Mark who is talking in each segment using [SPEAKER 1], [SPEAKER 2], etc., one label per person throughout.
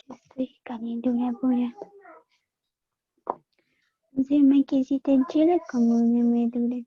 [SPEAKER 1] Estoy caliente una pura. No sé, me quisiste en Chile como una medula.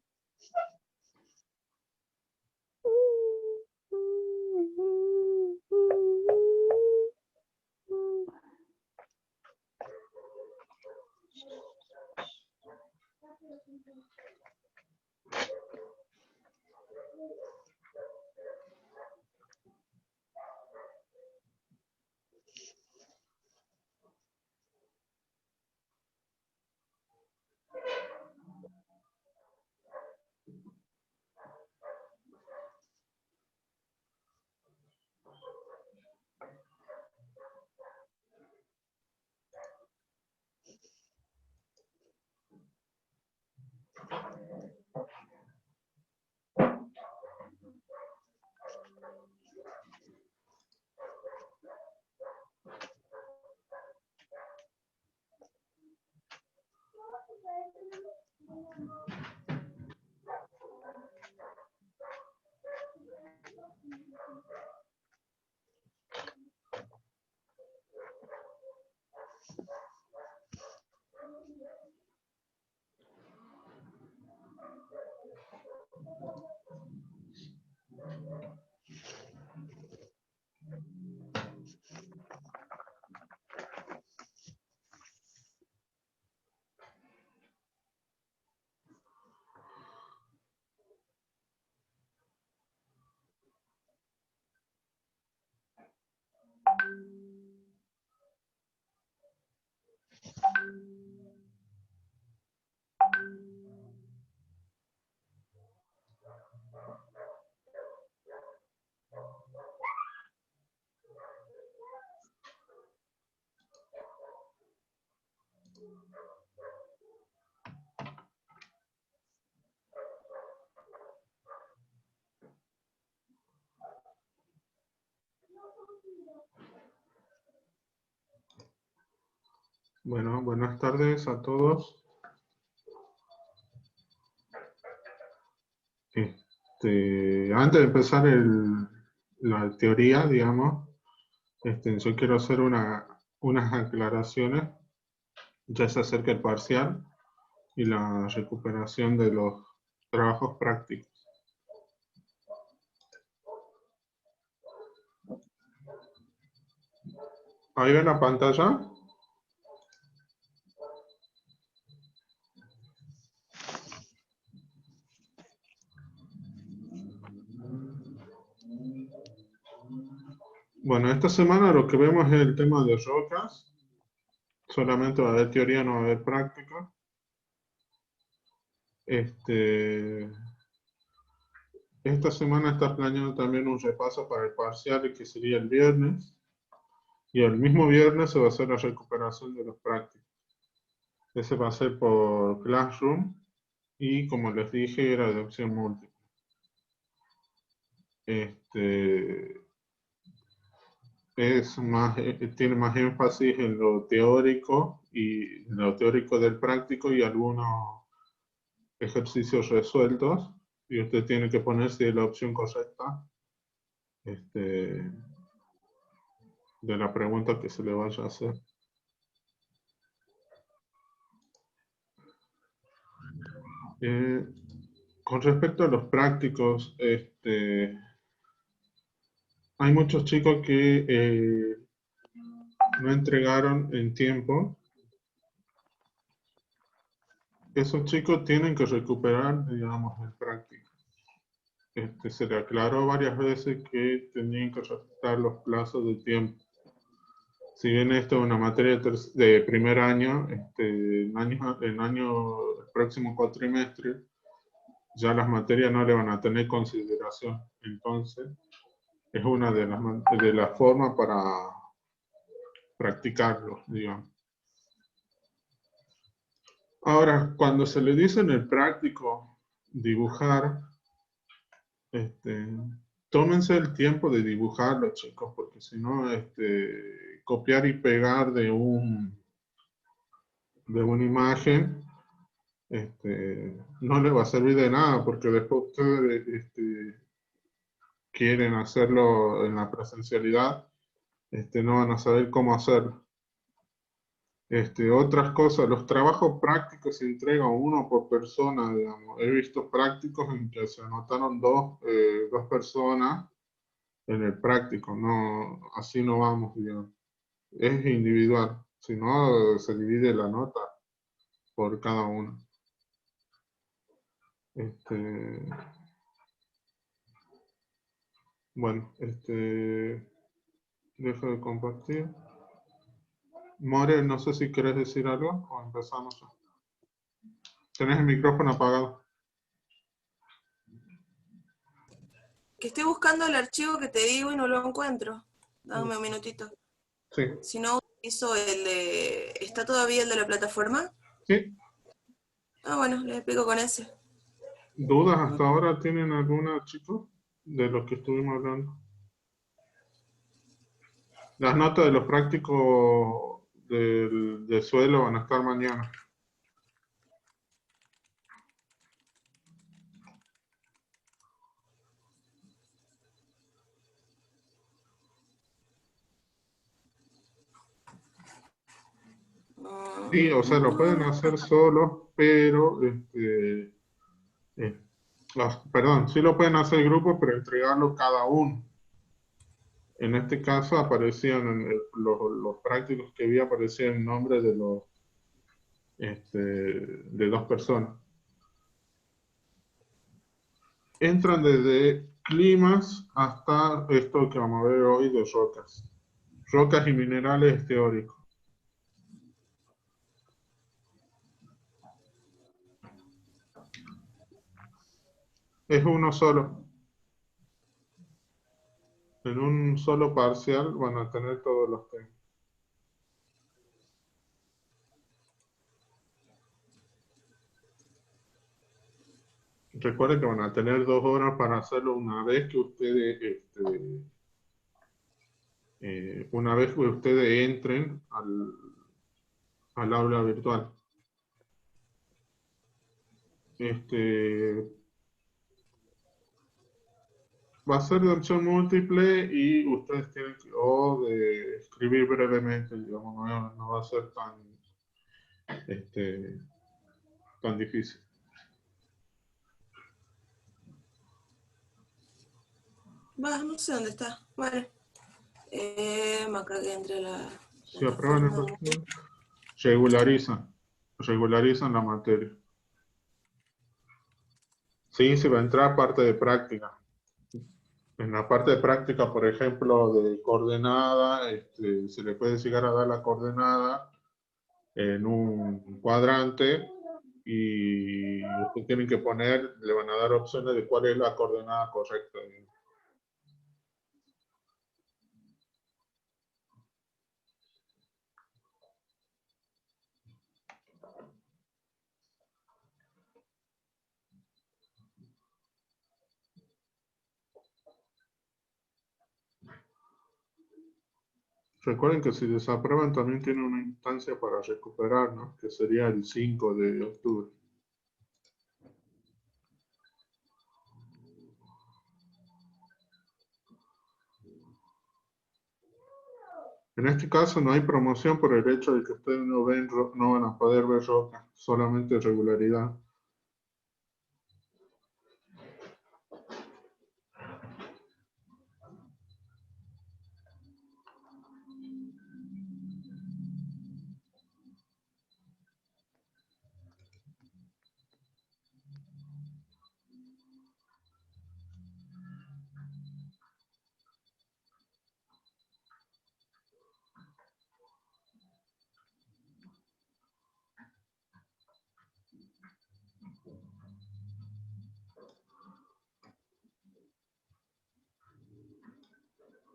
[SPEAKER 2] Bueno, buenas tardes a todos. Antes de empezar la teoría, digamos, yo quiero hacer unas aclaraciones. Ya se acerca el parcial y la recuperación de los trabajos prácticos. ¿Ahí ven la pantalla? Bueno, esta semana lo que vemos es el tema de rocas. Solamente va a haber teoría, no va a haber práctica. Esta semana está planeado también un repaso para el parcial que sería el viernes. Y el mismo viernes se va a hacer la recuperación de los prácticos. Ese va a ser por Classroom y, como les dije, era de opción múltiple. Tiene más énfasis en lo teórico del práctico y algunos ejercicios resueltos. Y usted tiene que poner si es la opción correcta. de la pregunta que se le vaya a hacer. Con respecto a los prácticos, hay muchos chicos que no entregaron en tiempo. Esos chicos tienen que recuperar, digamos, el práctico. Se le aclaró varias veces que tenían que respetar los plazos de tiempo. Si bien esto es una materia de primer año, el próximo cuatrimestre, ya las materias no le van a tener consideración. Entonces, es una de las formas para practicarlo, digamos. Ahora, cuando se le dice en el práctico dibujar, tómense el tiempo de dibujarlo, chicos, porque si no, copiar y pegar de una imagen, no les va a servir de nada, porque después ustedes quieren hacerlo en la presencialidad, no van a saber cómo hacerlo. Otras cosas, los trabajos prácticos se entregan uno por persona, digamos. He visto prácticos en que se anotaron dos personas en el práctico, no, así no vamos, digamos. Es individual, si no se divide la nota por cada uno. Bueno, dejo de compartir. More, no sé si querés decir algo o empezamos ya. Tenés el micrófono apagado.
[SPEAKER 3] Que estoy buscando el archivo que te digo y no lo encuentro. Dame un minutito.
[SPEAKER 2] Sí.
[SPEAKER 3] Si no, utilizo el de... ¿Está todavía el de la plataforma?
[SPEAKER 2] Sí.
[SPEAKER 3] Ah, bueno, les explico con ese.
[SPEAKER 2] ¿Dudas hasta ahora tienen alguna, chicos, de lo que estuvimos hablando? Las notas de los prácticos del suelo van a estar mañana. Sí, o sea, lo pueden hacer solos, pero, perdón, sí lo pueden hacer grupos, pero entregarlo cada uno. En este caso aparecían los prácticos que vi aparecían en nombre de de dos personas. Entran desde climas hasta esto que vamos a ver hoy de rocas. Rocas y minerales teóricos. Es uno solo. En un solo parcial van a tener todos los temas. Recuerden que van a tener 2 horas para hacerlo una vez que ustedes, entren al aula virtual. Va a ser de opción múltiple y ustedes tienen que, o de escribir brevemente, digamos, no va a ser tan difícil.
[SPEAKER 3] No sé dónde está. Vale. Acá que entre la...
[SPEAKER 2] Si aprueban el partido, regularizan la materia. Sí, se va a entrar parte de práctica. En la parte de práctica, por ejemplo, de coordenada, se le puede llegar a dar la coordenada en un cuadrante y ustedes tienen que poner, le van a dar opciones de cuál es la coordenada correcta. Recuerden que si desaprueban también tienen una instancia para recuperar, ¿no? Que sería el 5 de octubre. En este caso no hay promoción por el hecho de que ustedes no van a poder ver rocas, solamente regularidad.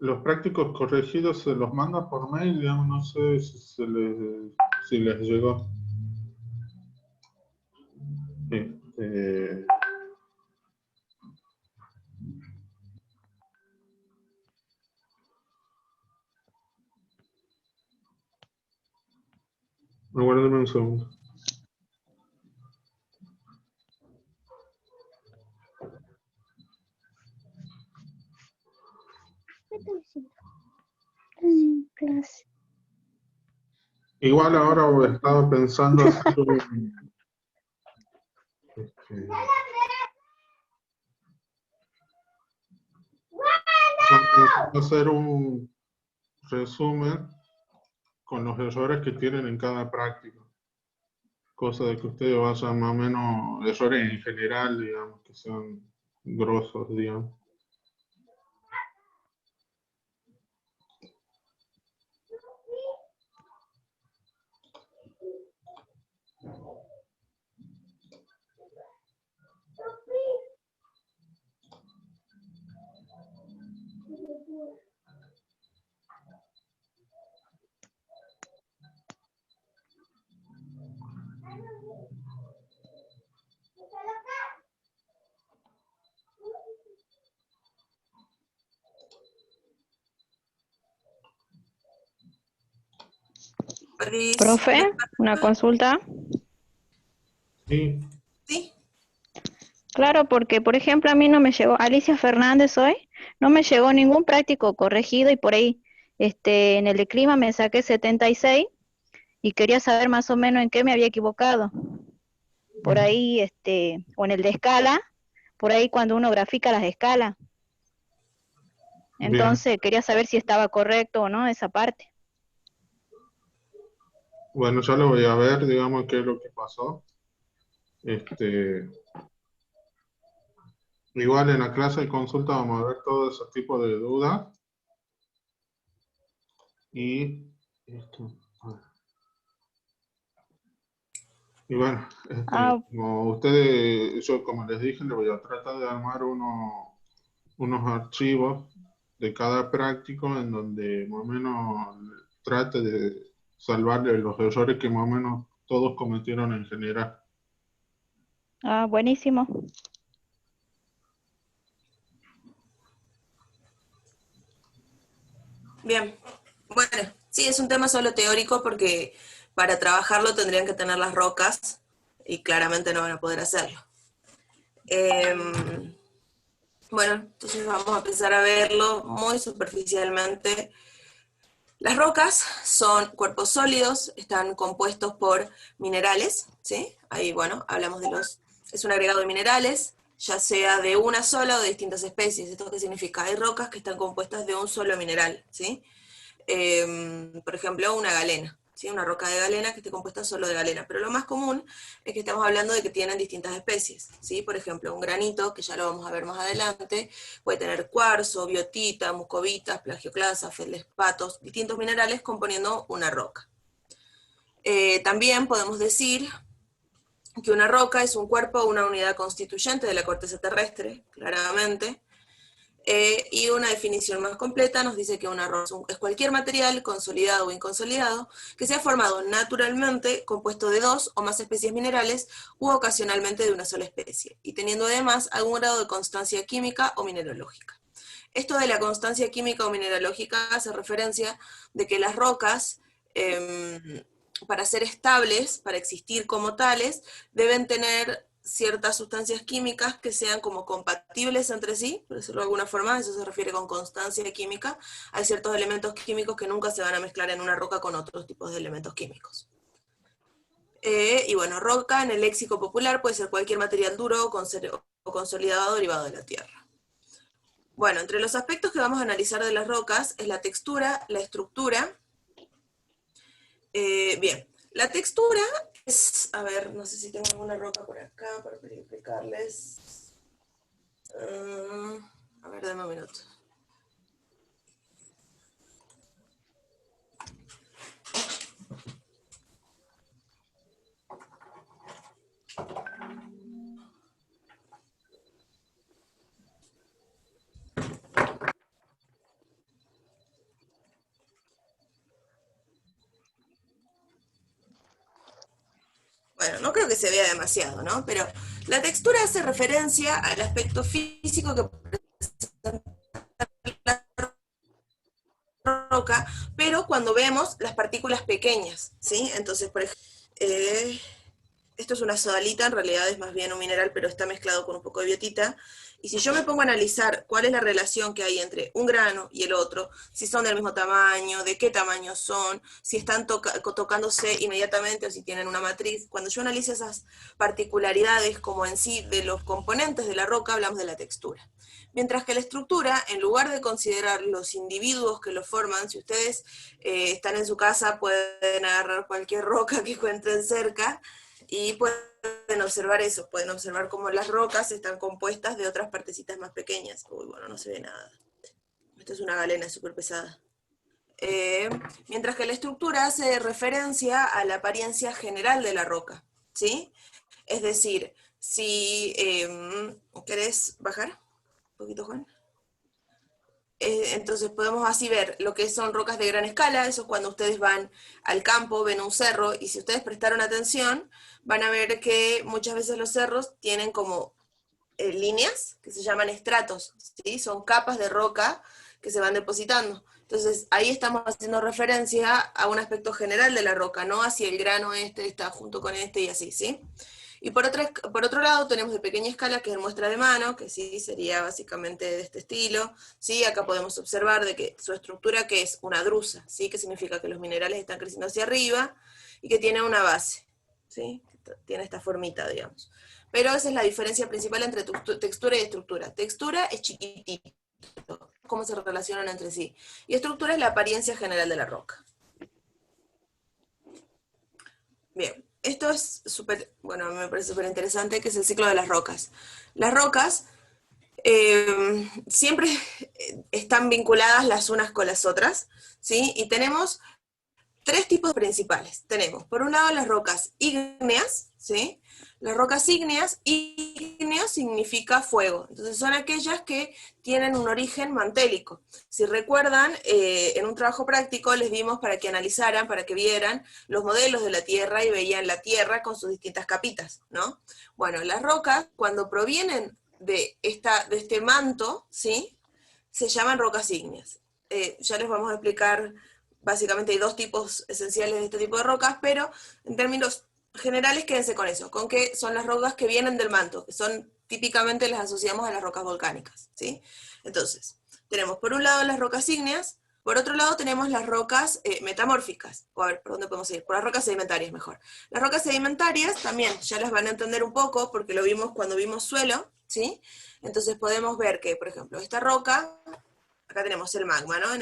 [SPEAKER 2] Los prácticos corregidos se los manda por mail, digamos, no sé si les llegó. Este, aguárdame un segundo.
[SPEAKER 1] ¿Qué estás haciendo? En clase.
[SPEAKER 2] Igual ahora estaba pensando hacer un resumen con los errores que tienen en cada práctica. Cosa de que ustedes vayan más o menos, errores en general, digamos, que sean grosos, digamos.
[SPEAKER 4] Profe, una consulta.
[SPEAKER 2] Sí,
[SPEAKER 3] ¿Sí?
[SPEAKER 4] Claro, porque por ejemplo a mí no me llegó, Alicia Fernández hoy, no me llegó ningún práctico corregido y por ahí en el de clima me saqué 76 y quería saber más o menos en qué me había equivocado. Por ahí, o en el de escala, por ahí cuando uno grafica las escalas.
[SPEAKER 2] bien.
[SPEAKER 4] Entonces quería saber si estaba correcto o no esa parte.
[SPEAKER 2] Bueno, ya lo voy a ver, digamos, qué es lo que pasó. Igual en la clase de consulta vamos a ver todo ese tipo de dudas. Y bueno, como ustedes, yo como les dije, les voy a tratar de armar unos archivos de cada práctico en donde más o menos trate de salvarle los errores que más o menos todos cometieron en general.
[SPEAKER 4] Ah, buenísimo.
[SPEAKER 3] Bien. Bueno, sí, es un tema solo teórico porque para trabajarlo tendrían que tener las rocas y claramente no van a poder hacerlo. Bueno, entonces vamos a empezar a verlo muy superficialmente. Las rocas son cuerpos sólidos, están compuestos por minerales, ¿sí? Ahí, bueno, hablamos de es un agregado de minerales, ya sea de una sola o de distintas especies. ¿Esto qué significa? Hay rocas que están compuestas de un solo mineral, ¿sí? Por ejemplo, una galena, ¿sí? Una roca de galena que esté compuesta solo de galena. Pero lo más común es que estamos hablando de que tienen distintas especies, ¿sí? Por ejemplo, un granito, que ya lo vamos a ver más adelante, puede tener cuarzo, biotita, muscovitas, plagioclasa, feldespatos, distintos minerales componiendo una roca. También podemos decir que una roca es un cuerpo o una unidad constituyente de la corteza terrestre, claramente. Y una definición más completa nos dice que una roca es cualquier material consolidado o inconsolidado que sea formado naturalmente, compuesto de dos o más especies minerales u ocasionalmente de una sola especie, y teniendo además algún grado de constancia química o mineralógica. Esto de la constancia química o mineralógica hace referencia de que las rocas, para ser estables, para existir como tales, deben tener ciertas sustancias químicas que sean como compatibles entre sí, por decirlo de alguna forma, eso se refiere con constancia química. Hay ciertos elementos químicos que nunca se van a mezclar en una roca con otros tipos de elementos químicos. Y bueno, roca en el léxico popular puede ser cualquier material duro o consolidado derivado de la tierra. Bueno, entre los aspectos que vamos a analizar de las rocas es la textura, la estructura. Bien, la textura es, a ver, no sé si tengo alguna roca por acá para explicarles. A ver, dame un minuto. Bueno, no creo que se vea demasiado, ¿no? Pero la textura hace referencia al aspecto físico que presenta la roca, pero cuando vemos las partículas pequeñas, ¿sí? Entonces, por ejemplo, esto es una sodalita, en realidad es más bien un mineral, pero está mezclado con un poco de biotita. Y si yo me pongo a analizar cuál es la relación que hay entre un grano y el otro, si son del mismo tamaño, de qué tamaño son, si están tocándose inmediatamente o si tienen una matriz, cuando yo analizo esas particularidades como en sí de los componentes de la roca, hablamos de la textura. Mientras que la estructura, en lugar de considerar los individuos que lo forman, si ustedes están en su casa, pueden agarrar cualquier roca que encuentren cerca, y pueden observar eso, pueden observar cómo las rocas están compuestas de otras partecitas más pequeñas. Uy, bueno, no se ve nada. Esto es una galena súper pesada. Mientras que la estructura hace referencia a la apariencia general de la roca, ¿sí? Es decir, si ¿querés bajar un poquito, Juan? Entonces podemos así ver lo que son rocas de gran escala. Eso es cuando ustedes van al campo, ven un cerro, y si ustedes prestaron atención, van a ver que muchas veces los cerros tienen como líneas que se llaman estratos, ¿sí? Son capas de roca que se van depositando. Entonces ahí estamos haciendo referencia a un aspecto general de la roca, no hacia el grano este está junto con este y así, ¿sí? Y por otro lado tenemos de pequeña escala, que es muestra de mano, que sí sería básicamente de este estilo, ¿sí? Acá podemos observar de que su estructura, que es una drusa, ¿sí? Que significa que los minerales están creciendo hacia arriba y que tiene una base, ¿sí? Tiene esta formita, digamos. Pero esa es la diferencia principal entre textura y estructura. Textura es chiquitito, cómo se relacionan entre sí. Y estructura es la apariencia general de la roca. Bien. Esto es súper, bueno, me parece súper interesante, que es el ciclo de las rocas. Las rocas siempre están vinculadas las unas con las otras, ¿sí? Y tenemos tres tipos principales. Tenemos, por un lado, las rocas ígneas, ¿sí? Las rocas ígneas, ígneo significa fuego, entonces son aquellas que tienen un origen mantélico. Si recuerdan, en un trabajo práctico les dimos para que analizaran, para que vieran los modelos de la Tierra y veían la Tierra con sus distintas capitas, ¿no? Bueno, las rocas, cuando provienen de este manto, ¿sí? Se llaman rocas ígneas. Ya les vamos a explicar, básicamente hay dos tipos esenciales de este tipo de rocas, pero en términos generales quédense con eso, con que son las rocas que vienen del manto, que son típicamente las asociamos a las rocas volcánicas, ¿sí? Entonces, tenemos por un lado las rocas ígneas, por otro lado tenemos las rocas metamórficas, o a ver, ¿por dónde podemos ir? Por las rocas sedimentarias mejor. Las rocas sedimentarias también, ya las van a entender un poco, porque lo vimos cuando vimos suelo, ¿sí? Entonces podemos ver que, por ejemplo, esta roca, acá tenemos el magma, ¿no?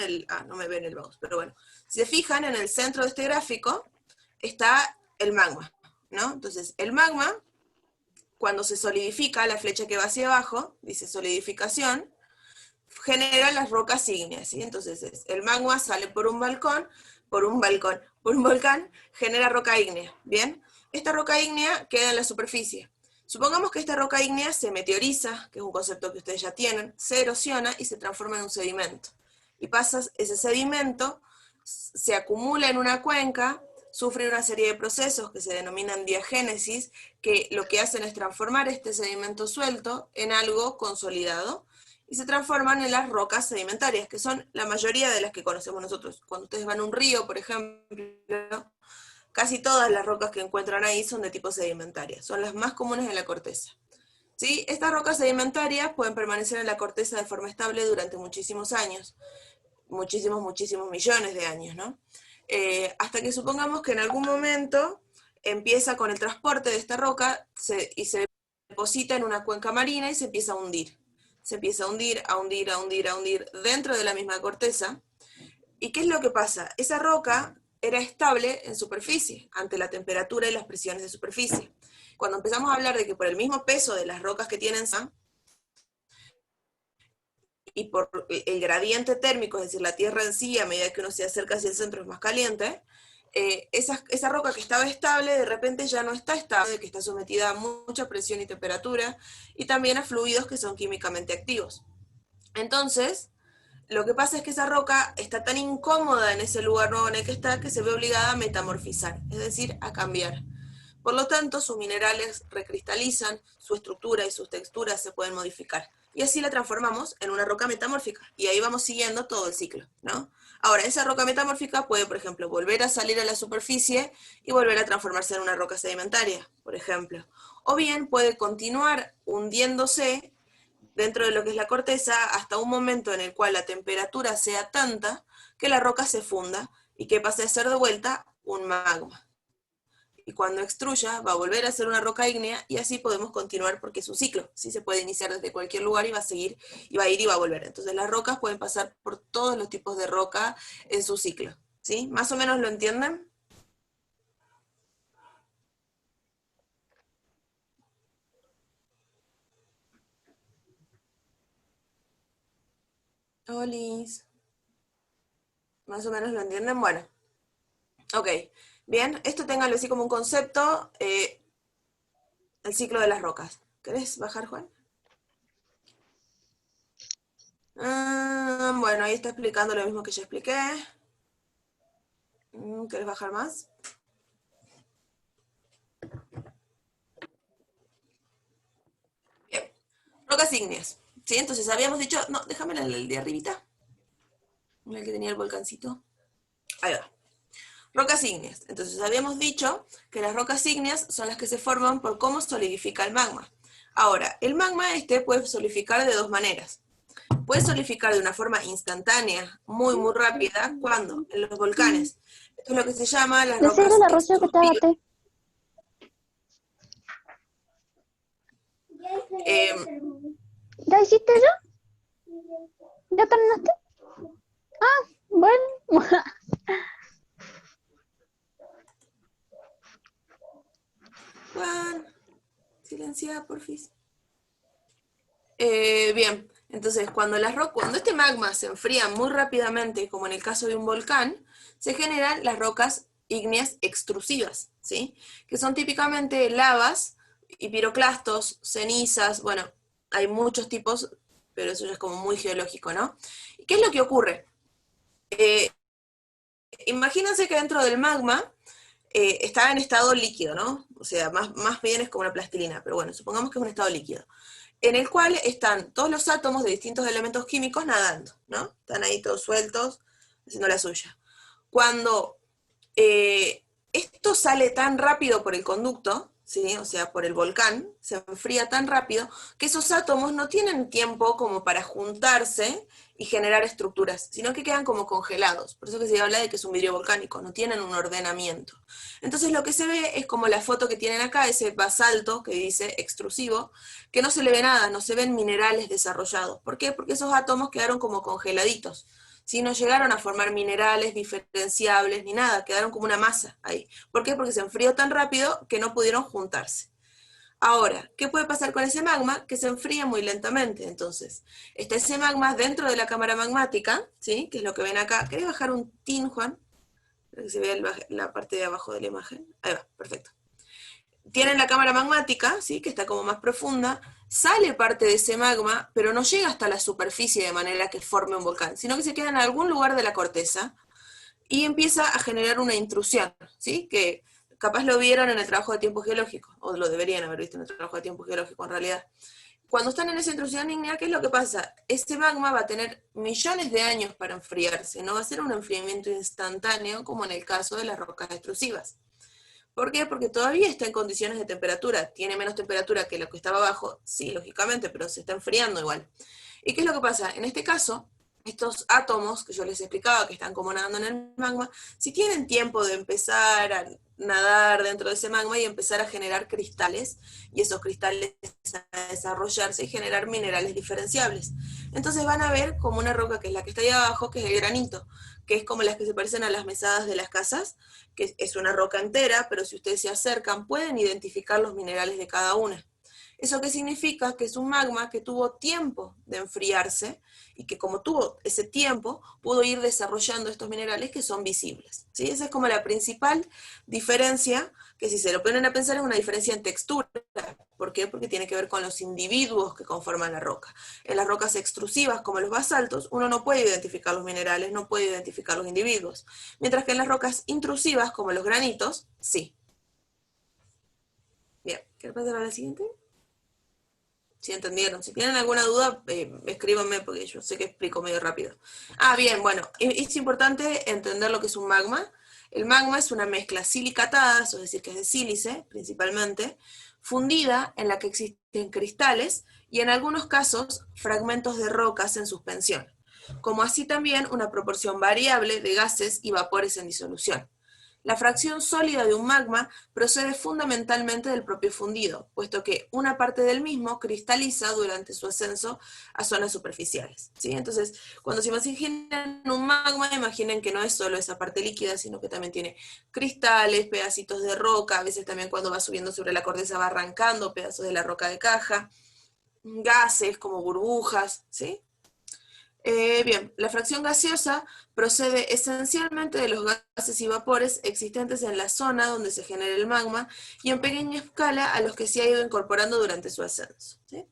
[SPEAKER 3] No me ven el mouse, pero bueno. Si se fijan, en el centro de este gráfico está el magma, ¿no? Entonces, el magma, cuando se solidifica, la flecha que va hacia abajo, dice solidificación, genera las rocas ígneas, ¿sí? Entonces, el magma sale por un volcán, genera roca ígnea, ¿bien? Esta roca ígnea queda en la superficie. Supongamos que esta roca ígnea se meteoriza, que es un concepto que ustedes ya tienen, se erosiona y se transforma en un sedimento. Y pasa ese sedimento, se acumula en una cuenca, sufre una serie de procesos que se denominan diagénesis, que lo que hacen es transformar este sedimento suelto en algo consolidado, y se transforman en las rocas sedimentarias, que son la mayoría de las que conocemos nosotros. Cuando ustedes van a un río, por ejemplo, Casi todas las rocas que encuentran ahí son de tipo sedimentaria, son las más comunes en la corteza. ¿Sí? Estas rocas sedimentarias pueden permanecer en la corteza de forma estable durante muchísimos años, muchísimos millones de años, ¿no? Hasta que supongamos que en algún momento empieza con el transporte de esta roca y se deposita en una cuenca marina y se empieza a hundir. Se empieza a hundir, a hundir, a hundir, a hundir dentro de la misma corteza. ¿Y qué es lo que pasa? Esa roca era estable en superficie, ante la temperatura y las presiones de superficie. Cuando empezamos a hablar de que por el mismo peso de las rocas que tienen y por el gradiente térmico, es decir, la Tierra en sí, a medida que uno se acerca hacia el centro es más caliente, esa roca que estaba estable, de repente ya no está estable, que está sometida a mucha presión y temperatura, y también a fluidos que son químicamente activos. Entonces, lo que pasa es que esa roca está tan incómoda en ese lugar nuevo en el que está, que se ve obligada a metamorfizar, es decir, a cambiar. Por lo tanto, sus minerales recristalizan, su estructura y sus texturas se pueden modificar. Y así la transformamos en una roca metamórfica. Y ahí vamos siguiendo todo el ciclo, ¿no? Ahora, esa roca metamórfica puede, por ejemplo, volver a salir a la superficie y volver a transformarse en una roca sedimentaria, por ejemplo. O bien puede continuar hundiéndose dentro de lo que es la corteza hasta un momento en el cual la temperatura sea tanta que la roca se funda y que pase a ser de vuelta un magma. Y cuando extruya va a volver a ser una roca ígnea y así podemos continuar porque es un ciclo. Sí se puede iniciar desde cualquier lugar y va a seguir, y va a ir y va a volver. Entonces las rocas pueden pasar por todos los tipos de roca en su ciclo. ¿Sí? ¿Más o menos lo entienden? Olis. ¿Más o menos lo entienden? Bueno. Ok. Bien, esto ténganlo así como un concepto, el ciclo de las rocas. ¿Querés bajar, Juan? Bueno, ahí está explicando lo mismo que ya expliqué. ¿Querés bajar más? Bien. Rocas ígneas. ¿Sí? Entonces habíamos dicho... No, déjame el de arribita. El que tenía el volcancito. Ahí va. Rocas ígneas. Entonces habíamos dicho que las rocas ígneas son las que se forman por cómo solidifica el magma. Ahora, el magma puede solidificar de dos maneras. Puede solidificar de una forma instantánea, muy rápida, ¿cuándo? En los volcanes. Esto es lo que se llama las rocas
[SPEAKER 1] Decirle a la Rocío que te haga té. ¿Ya hiciste yo? ¿Ya terminaste? Ah, bueno.
[SPEAKER 3] Juan, silencia, porfis. Bien, entonces cuando este magma se enfría muy rápidamente, como en el caso de un volcán, se generan las rocas ígneas extrusivas, ¿sí? Que son típicamente lavas y piroclastos, cenizas, bueno, hay muchos tipos, pero eso ya es como muy geológico, ¿no? ¿Y qué es lo que ocurre? Imagínense que dentro del magma está en estado líquido, ¿no? O sea, más bien es como una plastilina, pero bueno, supongamos que es un estado líquido, en el cual están todos los átomos de distintos elementos químicos nadando, ¿no? Están ahí todos sueltos, haciendo la suya. Cuando esto sale tan rápido por el conducto, ¿sí? O sea, por el volcán, se enfría tan rápido, que esos átomos no tienen tiempo como para juntarse y generar estructuras, sino que quedan como congelados. Por eso que se habla de que es un vidrio volcánico, no tienen un ordenamiento. Entonces lo que se ve es como la foto que tienen acá, ese basalto que dice extrusivo, que no se le ve nada, no se ven minerales desarrollados. ¿Por qué? Porque esos átomos quedaron como congeladitos. ¿Sí? No llegaron a formar minerales diferenciables ni nada, quedaron como una masa ahí. ¿Por qué? Porque se enfrió tan rápido que no pudieron juntarse. Ahora, ¿qué puede pasar con ese magma? Que se enfría muy lentamente. Entonces, está ese magma dentro de la cámara magmática, ¿sí? Que es lo que ven acá. ¿Querés bajar un tin, Juan? Para que se vea la parte de abajo de la imagen. Ahí va, perfecto. Tienen la cámara magmática, ¿sí? Que está como más profunda, sale parte de ese magma, pero no llega hasta la superficie de manera que forme un volcán, sino que se queda en algún lugar de la corteza y empieza a generar una intrusión, ¿sí? Que capaz lo vieron en el trabajo de tiempo geológico, o lo deberían haber visto en el trabajo de tiempo geológico en realidad. Cuando están en esa intrusión ígnea, ¿qué es lo que pasa? Este magma va a tener millones de años para enfriarse, no va a ser un enfriamiento instantáneo como en el caso de las rocas extrusivas. ¿Por qué? Porque todavía está en condiciones de temperatura. Tiene menos temperatura que lo que estaba abajo, sí, lógicamente, pero se está enfriando igual. ¿Y qué es lo que pasa? En este caso, estos átomos que yo les explicaba, que están como nadando en el magma, si tienen tiempo de empezar a nadar dentro de ese magma y empezar a generar cristales, y esos cristales a desarrollarse y generar minerales diferenciables. Entonces van a ver como una roca que es la que está ahí abajo, que es el granito, que es como las que se parecen a las mesadas de las casas, que es una roca entera, pero si ustedes se acercan pueden identificar los minerales de cada una. ¿Eso qué significa? Que es un magma que tuvo tiempo de enfriarse y que como tuvo ese tiempo, pudo ir desarrollando estos minerales que son visibles, ¿sí? Esa es como la principal diferencia, que si se lo ponen a pensar es una diferencia en textura. ¿Por qué? Porque tiene que ver con los individuos que conforman la roca. En las rocas extrusivas, como los basaltos, uno no puede identificar los minerales, no puede identificar los individuos. Mientras que en las rocas intrusivas, como los granitos, sí. Bien, ¿qué pasar a la siguiente? Si entendieron. Si tienen alguna duda, escríbanme porque yo sé que explico medio rápido. Ah, bien, bueno, es importante entender lo que es un magma. El magma es una mezcla silicatada, es decir, que es de sílice, principalmente, fundida en la que existen cristales y en algunos casos fragmentos de rocas en suspensión, como así también una proporción variable de gases y vapores en disolución. La fracción sólida de un magma procede fundamentalmente del propio fundido, puesto que una parte del mismo cristaliza durante su ascenso a zonas superficiales, ¿sí? Entonces, cuando se imaginan un magma, imaginen que no es solo esa parte líquida, sino que también tiene cristales, pedacitos de roca, a veces también cuando va subiendo sobre la corteza va arrancando pedazos de la roca de caja, gases como burbujas, ¿sí? Bien, la fracción gaseosa procede esencialmente de los gases y vapores existentes en la zona donde se genera el magma y en pequeña escala a los que se ha ido incorporando durante su ascenso, ¿sí?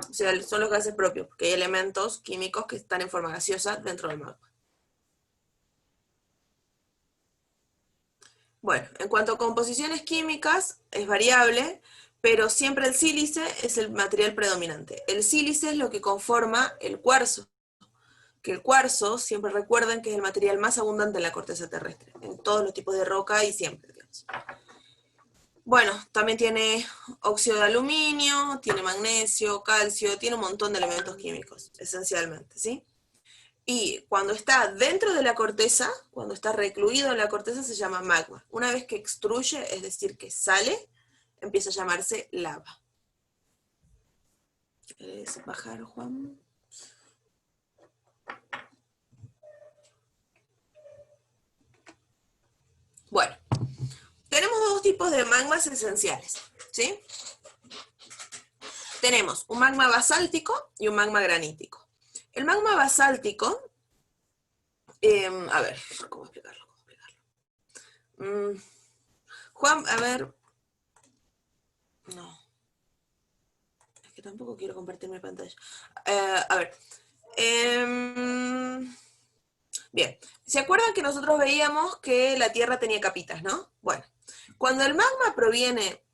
[SPEAKER 3] O sea, son los gases propios, porque hay elementos químicos que están en forma gaseosa dentro del magma. Bueno, en cuanto a composiciones químicas, es variable, pero siempre el sílice es el material predominante. El sílice es lo que conforma el cuarzo, que el cuarzo, siempre recuerden que es el material más abundante en la corteza terrestre, en todos los tipos de roca y siempre, digamos. Bueno, también tiene óxido de aluminio, tiene magnesio, calcio, tiene un montón de elementos químicos, esencialmente, ¿sí? Y cuando está dentro de la corteza, cuando está recluido en la corteza, se llama magma. Una vez que extruye, es decir, que sale, empieza a llamarse lava. ¿Quieres bajar, Juan? Bueno, tenemos dos tipos de magmas esenciales, ¿sí? Tenemos un magma basáltico y un magma granítico. El magma basáltico, a ver, ¿cómo explicarlo? Juan, a ver, no, es que tampoco quiero compartir mi pantalla. A ver, bien, ¿se acuerdan que nosotros veíamos que la Tierra tenía capitas, no? Bueno, cuando el magma proviene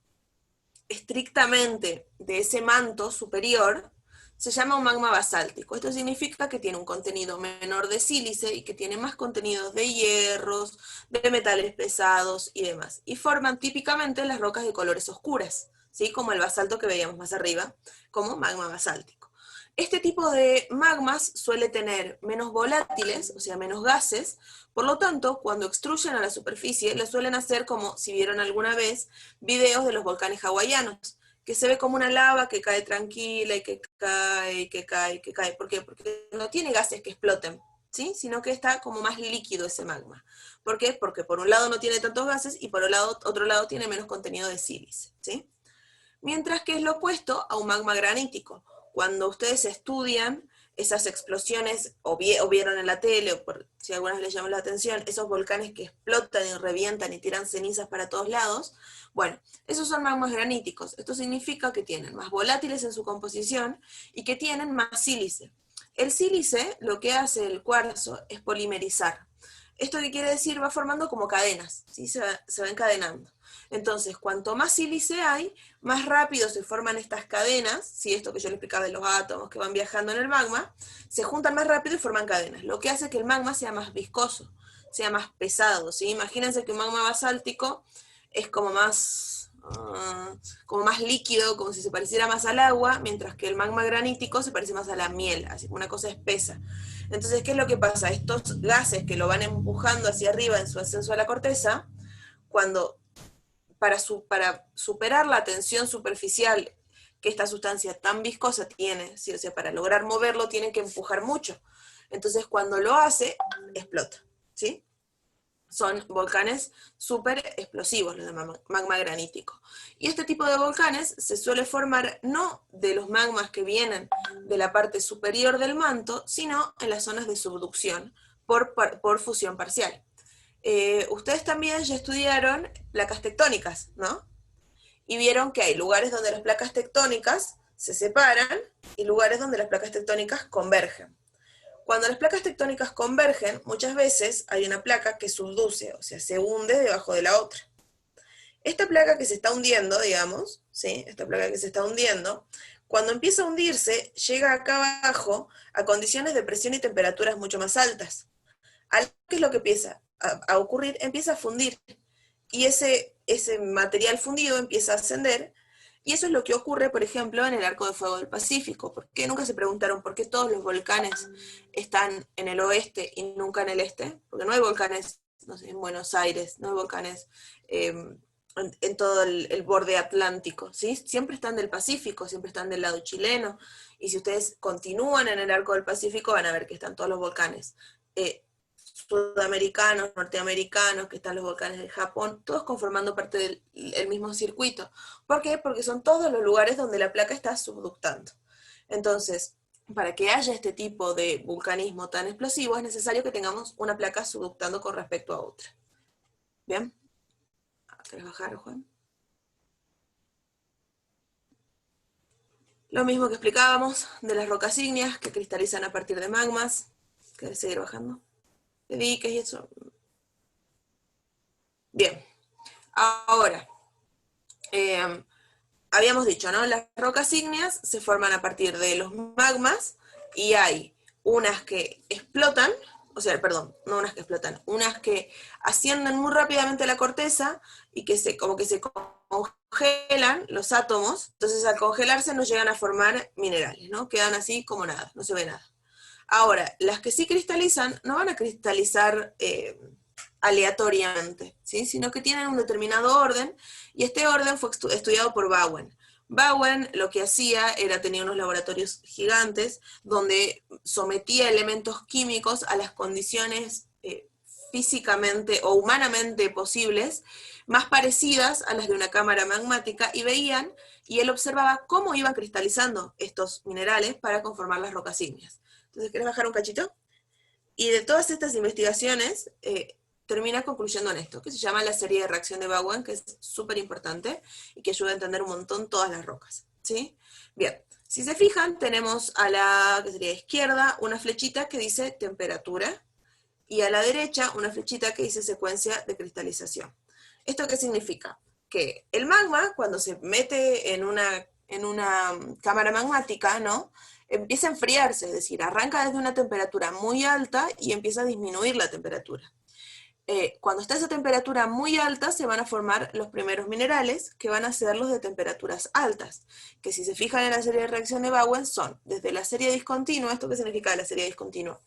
[SPEAKER 3] estrictamente de ese manto superior, se llama un magma basáltico. Esto significa que tiene un contenido menor de sílice y que tiene más contenidos de hierros, de metales pesados y demás. Y forman típicamente las rocas de colores oscuras, ¿sí? Como el basalto que veíamos más arriba, como magma basáltico. Este tipo de magmas suele tener menos volátiles, o sea, menos gases, por lo tanto, cuando extruyen a la superficie, lo suelen hacer como, si vieron alguna vez, videos de los volcanes hawaianos, que se ve como una lava que cae tranquila y que cae, que cae, que cae. ¿Por qué? Porque no tiene gases que exploten, ¿sí? Sino que está como más líquido ese magma. ¿Por qué? Porque por un lado no tiene tantos gases y por otro lado tiene menos contenido de sílice, ¿sí? Mientras que es lo opuesto a un magma granítico. Cuando ustedes estudian esas explosiones, o vieron en la tele, o si a algunas les llama la atención, esos volcanes que explotan y revientan y tiran cenizas para todos lados, bueno, esos son magmas graníticos. Esto significa que tienen más volátiles en su composición y que tienen más sílice. El sílice, lo que hace el cuarzo es polimerizar. ¿Esto qué quiere decir? Va formando como cadenas, ¿sí? Se va encadenando. Entonces, cuanto más sílice hay, más rápido se forman estas cadenas, ¿sí? Esto que yo les explicaba de los átomos que van viajando en el magma, se juntan más rápido y forman cadenas, lo que hace que el magma sea más viscoso, sea más pesado, ¿sí? Imagínense que un magma basáltico es como más líquido, como si se pareciera más al agua, mientras que el magma granítico se parece más a la miel, así como una cosa espesa. Entonces, ¿qué es lo que pasa? Estos gases que lo van empujando hacia arriba en su ascenso a la corteza, para superar la tensión superficial que esta sustancia tan viscosa tiene, ¿sí? O sea, para lograr moverlo tienen que empujar mucho. Entonces, cuando lo hace, explota, ¿sí? Son volcanes súper explosivos, los de magma granítico. Y este tipo de volcanes se suele formar no de los magmas que vienen de la parte superior del manto, sino en las zonas de subducción por fusión parcial. Ustedes también ya estudiaron placas tectónicas, ¿no? Y vieron que hay lugares donde las placas tectónicas se separan y lugares donde las placas tectónicas convergen. Cuando las placas tectónicas convergen, muchas veces hay una placa que subduce, o sea, se hunde debajo de la otra. Esta placa que se está hundiendo, digamos, ¿sí? Esta placa que se está hundiendo, cuando empieza a hundirse, llega acá abajo a condiciones de presión y temperaturas mucho más altas. ¿Qué es lo que empieza a ocurrir? Empieza a fundir. Y ese material fundido empieza a ascender. Y eso es lo que ocurre, por ejemplo, en el Arco de Fuego del Pacífico. ¿Por qué nunca se preguntaron por qué todos los volcanes están en el oeste y nunca en el este? Porque no hay volcanes, no sé, en Buenos Aires, no hay volcanes en todo el borde atlántico, ¿sí? Siempre están del Pacífico, siempre están del lado chileno. Y si ustedes continúan en el Arco del Pacífico, van a ver que están todos los volcanes sudamericanos, norteamericanos, que están los volcanes de Japón, todos conformando parte del mismo circuito. ¿Por qué? Porque son todos los lugares donde la placa está subductando. Entonces, para que haya este tipo de vulcanismo tan explosivo, es necesario que tengamos una placa subductando con respecto a otra. ¿Bien? ¿Querés bajar, Juan? Lo mismo que explicábamos de las rocas ígneas que cristalizan a partir de magmas. ¿Querés seguir bajando? De diques y eso. Bien, ahora, habíamos dicho, ¿no? Las rocas ígneas se forman a partir de los magmas y hay unas que explotan, o sea, perdón, no unas que explotan, unas que ascienden muy rápidamente a la corteza y que como que se congelan los átomos, entonces al congelarse no llegan a formar minerales, ¿no? Quedan así como nada, no se ve nada. Ahora, las que sí cristalizan, no van a cristalizar aleatoriamente, ¿sí? Sino que tienen un determinado orden, y este orden fue estudiado por Bowen. Bowen lo que hacía era tener unos laboratorios gigantes donde sometía elementos químicos a las condiciones físicamente o humanamente posibles, más parecidas a las de una cámara magmática, y él observaba cómo iban cristalizando estos minerales para conformar las rocas ígneas. Entonces, ¿querés bajar un cachito? Y de todas estas investigaciones, termina concluyendo en esto, que se llama la serie de reacción de Bowen, que es súper importante y que ayuda a entender un montón todas las rocas, ¿sí? Bien, si se fijan, tenemos a la que sería izquierda una flechita que dice temperatura, y a la derecha una flechita que dice secuencia de cristalización. ¿Esto qué significa? Que el magma, cuando se mete en una cámara magmática, ¿no?, empieza a enfriarse, es decir, arranca desde una temperatura muy alta y empieza a disminuir la temperatura. Cuando está esa temperatura muy alta, se van a formar los primeros minerales, que van a ser los de temperaturas altas, que si se fijan en la serie de reacción de Bowen, son desde la serie discontinua. ¿Esto qué significa la serie discontinua?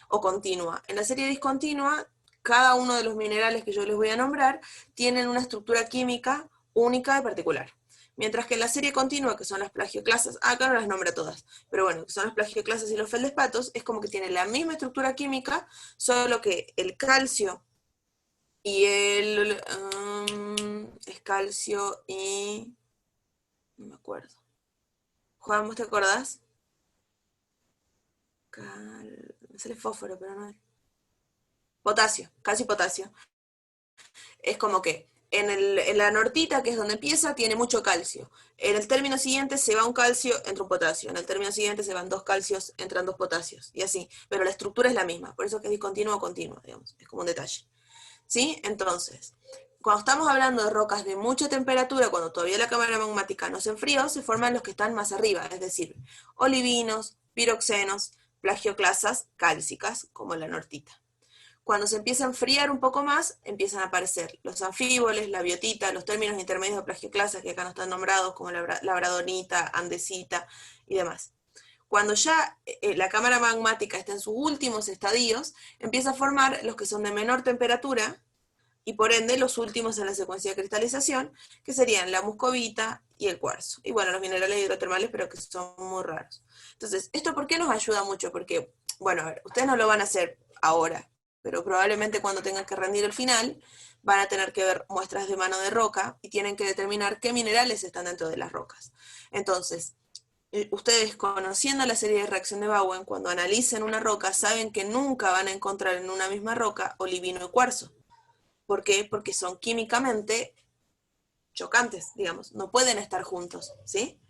[SPEAKER 3] O continua. En la serie discontinua, cada uno de los minerales que yo les voy a nombrar tienen una estructura química única y particular. Mientras que en la serie continua, que son las plagioclasas, acá no las nombra todas, pero bueno, que son las plagioclasas y los feldespatos, es como que tienen la misma estructura química, solo que el calcio y es calcio y... no me acuerdo. Juan, ¿vos te acordás? Me sale fósforo, pero no es. Potasio, calcio y potasio. Es como que en la nortita, que es donde empieza, tiene mucho calcio. En el término siguiente se va un calcio, entra un potasio. En el término siguiente se van dos calcios, entran dos potasios. Y así. Pero la estructura es la misma. Por eso es que es discontinuo o continuo, digamos. Es como un detalle. ¿Sí? Entonces, cuando estamos hablando de rocas de mucha temperatura, cuando todavía la cámara magmática no se enfrió, se forman los que están más arriba, es decir, olivinos, piroxenos, plagioclasas cálcicas, como la nortita. Cuando se empieza a enfriar un poco más, empiezan a aparecer los anfíboles, la biotita, los términos intermedios de plagioclasa, que acá no están nombrados, como labradonita, andesita y demás. Cuando ya la cámara magmática está en sus últimos estadios, empieza a formar los que son de menor temperatura, y por ende los últimos en la secuencia de cristalización, que serían la muscovita y el cuarzo. Y bueno, los minerales hidrotermales, pero que son muy raros. Entonces, ¿esto por qué nos ayuda mucho? Porque, bueno, a ver, ustedes no lo van a hacer ahora, pero probablemente cuando tengan que rendir el final, van a tener que ver muestras de mano de roca y tienen que determinar qué minerales están dentro de las rocas. Entonces, ustedes, conociendo la serie de reacción de Bowen, cuando analicen una roca, saben que nunca van a encontrar en una misma roca olivino y cuarzo. ¿Por qué? Porque son químicamente chocantes, digamos, no pueden estar juntos, ¿sí?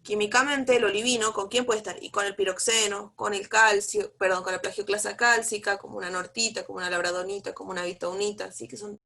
[SPEAKER 3] Químicamente el olivino, ¿con quién puede estar? Y con el piroxeno, con el calcio, perdón, con la plagioclasa cálcica, como una nortita, como una labradonita, como una bitaunita, ¿sí? Que son